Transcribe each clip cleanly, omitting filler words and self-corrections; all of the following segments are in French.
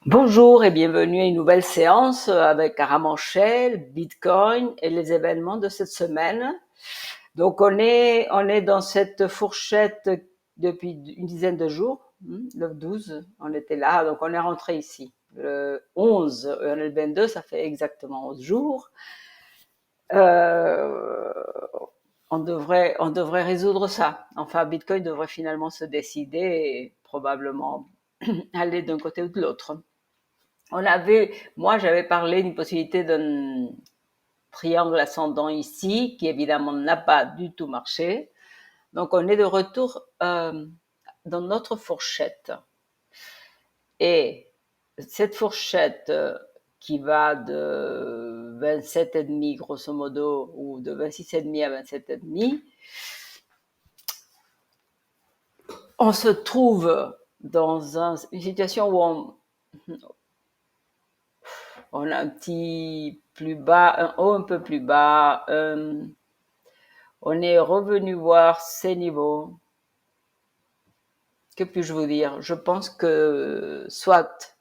Bonjour et bienvenue à une nouvelle séance avec Aramanchel, Bitcoin et les événements de cette semaine. Donc on est dans cette fourchette depuis une dizaine de jours. Le 12, on était là, donc on est rentré ici. Le 11, le 22, ça fait exactement 11 jours. Euh, on devrait résoudre ça. Enfin, Bitcoin devrait finalement se décider et probablement aller d'un côté ou de l'autre. Moi j'avais parlé d'une possibilité d'un triangle ascendant ici, qui évidemment n'a pas du tout marché. Donc on est de retour dans notre fourchette. Et cette fourchette qui va de 27,5 grosso modo, ou de 26,5 à 27,5, on se trouve dans une situation où on a un petit plus bas, un haut un peu plus bas. On est revenu voir ces niveaux. Que puis-je vous dire? Je pense que soit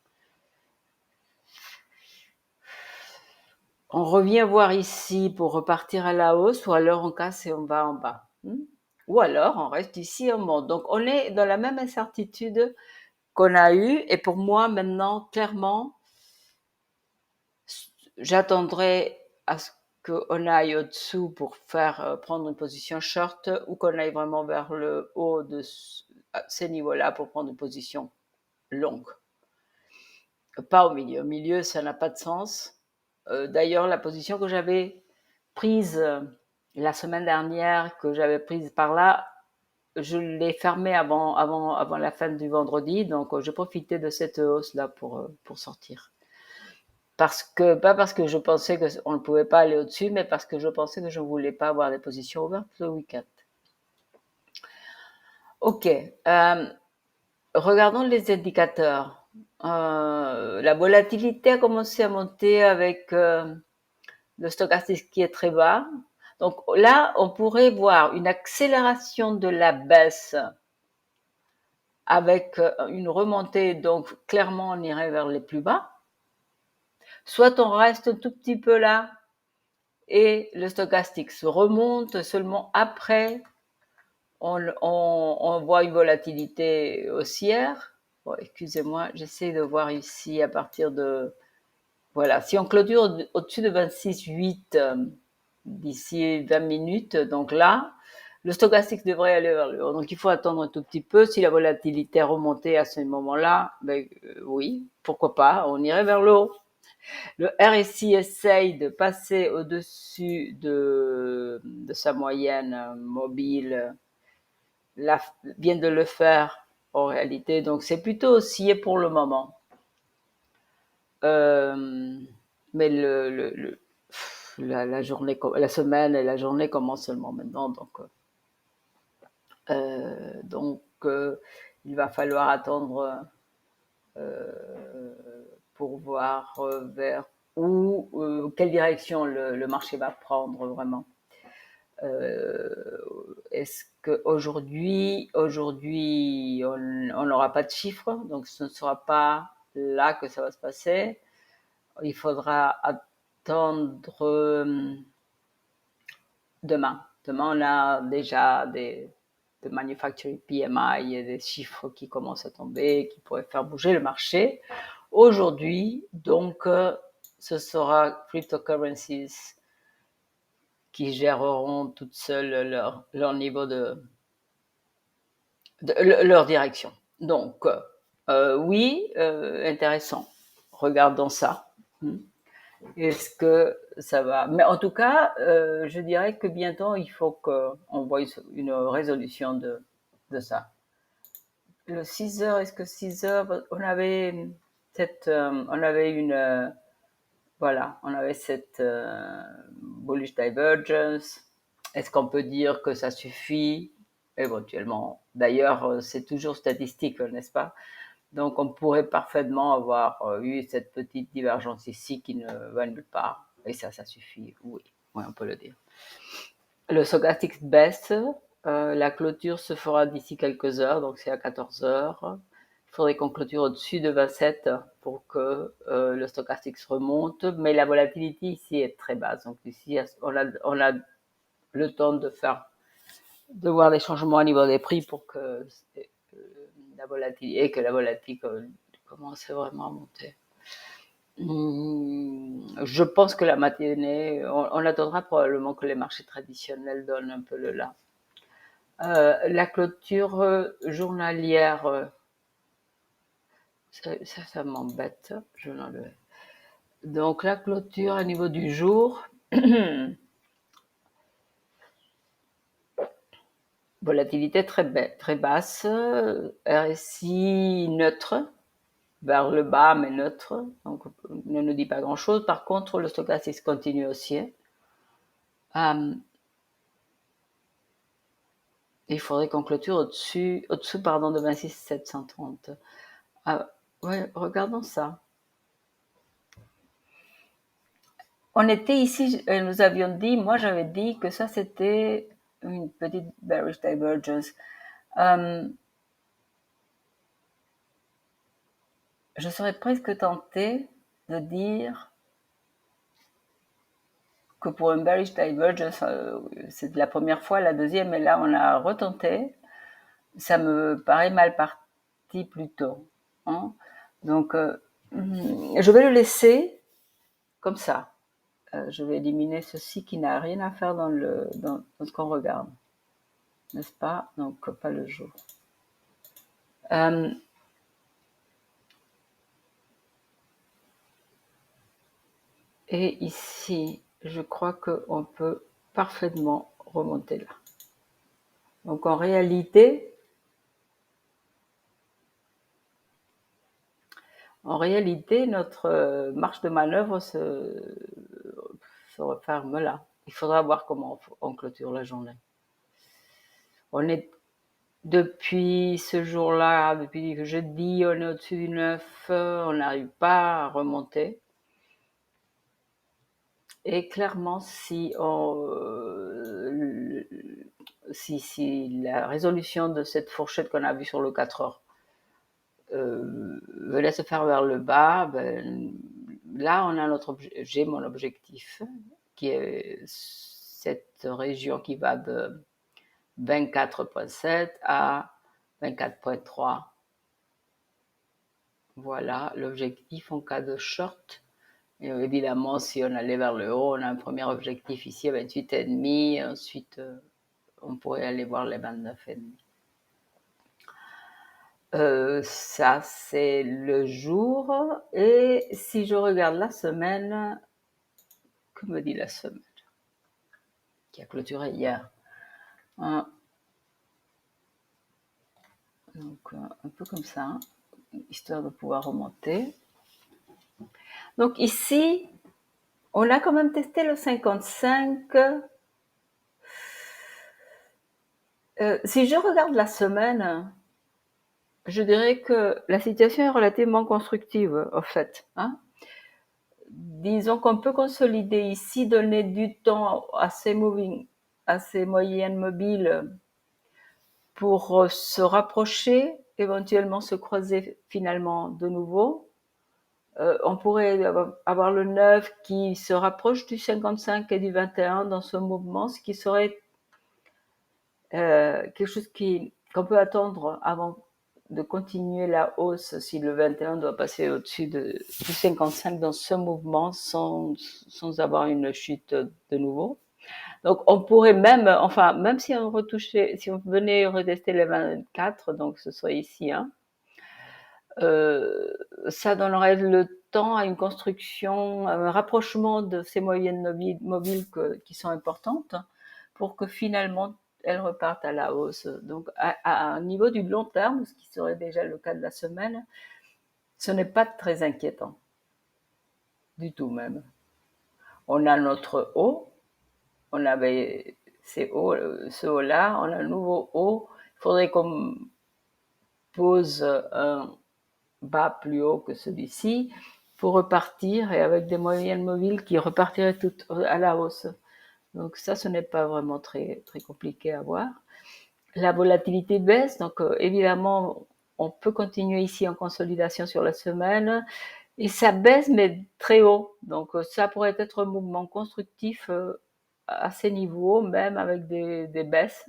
on revient voir ici pour repartir à la hausse, ou alors on casse et on va en bas. Ou alors on reste ici et on monte. Donc on est dans la même incertitude qu'on a eue. Et pour moi maintenant, clairement, j'attendrai à ce qu'on aille au-dessous pour prendre une position short, ou qu'on aille vraiment vers le haut de ces niveaux-là pour prendre une position longue. Pas au milieu. Au milieu, ça n'a pas de sens. D'ailleurs, la position que j'avais prise la semaine dernière, que j'avais prise par là, je l'ai fermée avant la fin du vendredi. Donc, j'ai profité de cette hausse-là pour sortir. Pas parce que je pensais qu'on ne pouvait pas aller au-dessus, mais parce que je pensais que je ne voulais pas avoir des positions ouvertes le week-end. Ok. Regardons les indicateurs. La volatilité a commencé à monter avec le stochastique qui est très bas. Donc là, on pourrait voir une accélération de la baisse avec une remontée. Donc clairement, on irait vers les plus bas. Soit on reste un tout petit peu là et le stochastique se remonte seulement après. On voit une volatilité haussière. Bon, excusez-moi, j'essaie de voir ici à partir de... Voilà, si on clôture au-dessus de 26,8 d'ici 20 minutes, donc là, le stochastique devrait aller vers le haut. Donc il faut attendre un tout petit peu. Si la volatilité remontait à ce moment-là, oui, pourquoi pas, on irait vers le haut. Le RSI essaye de passer au-dessus de sa moyenne mobile, là, vient de le faire en réalité, donc c'est plutôt oscillé pour le moment. Mais la journée, la semaine et la journée commencent seulement maintenant, il va falloir attendre pour voir vers quelle direction le marché va prendre vraiment. Est-ce qu'aujourd'hui, on n'aura pas de chiffres, donc ce ne sera pas là que ça va se passer. Il faudra attendre demain. Demain, on a déjà de manufacturing PMI et des chiffres qui commencent à tomber, qui pourraient faire bouger le marché. Aujourd'hui, donc, ce sera cryptocurrencies qui géreront toutes seules leur niveau leur direction. Donc, oui, intéressant. Regardons ça. Est-ce que ça va? Mais en tout cas, je dirais que bientôt, il faut qu'on voie une résolution de ça. Le 6 heures, est-ce que 6 heures, on avait voilà, on avait cette bullish divergence. Est-ce qu'on peut dire que ça suffit? Éventuellement. D'ailleurs, c'est toujours statistique, n'est-ce pas? Donc, on pourrait parfaitement avoir eu cette petite divergence ici qui ne va nulle part. Et ça suffit. Oui, oui, on peut le dire. Le stochastique baisse. La clôture se fera d'ici quelques heures, donc c'est à 14 heures. Il faudrait qu'on clôture au-dessus de 27 pour que le stochastique se remonte, mais la volatilité ici est très basse. Donc ici, on a le temps de voir des changements au niveau des prix pour que la volatilité commence vraiment à monter. Je pense que la matinée, on attendra probablement que les marchés traditionnels donnent un peu le là. La clôture journalière, ça m'embête, je l'enlève. Donc la clôture au niveau du jour, volatilité très basse, RSI neutre, vers le bas mais neutre, donc ne nous dit pas grand-chose. Par contre, le stochastique continue haussier. Il faudrait qu'on clôture au-dessous de 26 730. Ouais, regardons ça. On était ici, nous avions dit, moi j'avais dit que ça c'était une petite bearish divergence. Je serais presque tentée de dire que pour une bearish divergence, c'est la première fois, la deuxième, et là on a retenté. Ça me paraît mal parti plutôt. Hein. Donc, je vais le laisser comme ça. Je vais éliminer ceci qui n'a rien à faire dans ce qu'on regarde. N'est-ce pas? Donc, pas le jour. Et ici, je crois qu'on peut parfaitement remonter là. Donc, en réalité, notre marge de manœuvre se referme là. Il faudra voir comment on clôture la journée. On est depuis ce jour-là, depuis jeudi, on est au-dessus du 9, on n'arrive pas à remonter. Et clairement, si la résolution de cette fourchette qu'on a vue sur le 4 heures venait se faire vers le bas, ben, là, j'ai mon objectif, qui est cette région qui va de 24,7 à 24,3. Voilà l'objectif en cas de short. Et évidemment, si on allait vers le haut, on a un premier objectif ici à 28,5. Ensuite, on pourrait aller voir les 29,5. Ça, c'est le jour. Et si je regarde la semaine, que me dit la semaine qui a clôturé hier? Donc, un peu comme ça, histoire de pouvoir remonter. Donc ici, on a quand même testé le 55. Si je regarde la semaine, je dirais que la situation est relativement constructive, en fait. Hein. Disons qu'on peut consolider ici, donner du temps à ces moyennes mobiles pour se rapprocher, éventuellement se croiser finalement de nouveau. On pourrait avoir le 9 qui se rapproche du 55 et du 21 dans ce mouvement, ce qui serait quelque chose qu'on peut attendre avant de continuer la hausse si le 21 doit passer au-dessus du 55 dans ce mouvement sans avoir une chute de nouveau. Donc on pourrait même si on venait retester les 24, donc ce soit ici, hein, ça donnerait le temps à une construction, un rapprochement de ces moyennes mobiles qui sont importantes pour que finalement elles repartent à la hausse. Donc à un niveau du long terme, ce qui serait déjà le cas de la semaine, ce n'est pas très inquiétant. Du tout même. On a notre haut, on avait ce haut-là, on a un nouveau haut. Il faudrait qu'on pose un bas plus haut que celui-ci pour repartir et avec des moyennes mobiles qui repartiraient toutes à la hausse. Donc ça, ce n'est pas vraiment très, très compliqué à voir. La volatilité baisse, donc évidemment, on peut continuer ici en consolidation sur la semaine. Et ça baisse, mais très haut. Donc, ça pourrait être un mouvement constructif à ces niveaux, même avec des baisses,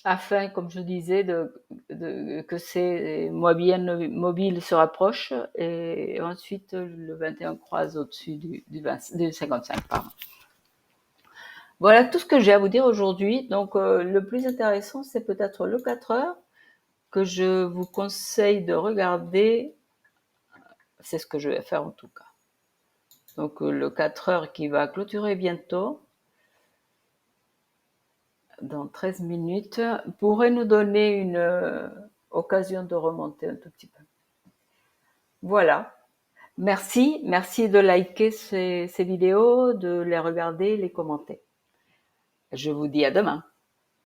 afin, comme je disais, que ces mobiles se rapprochent et ensuite le 21 croise au-dessus du 55. Pardon. Voilà tout ce que j'ai à vous dire aujourd'hui. Donc, le plus intéressant, c'est peut-être le 4 heures que je vous conseille de regarder. C'est ce que je vais faire en tout cas. Donc, le 4 heures qui va clôturer bientôt, dans 13 minutes, pourrait nous donner une occasion de remonter un tout petit peu. Voilà. Merci de liker ces vidéos, de les regarder, les commenter. Je vous dis à demain.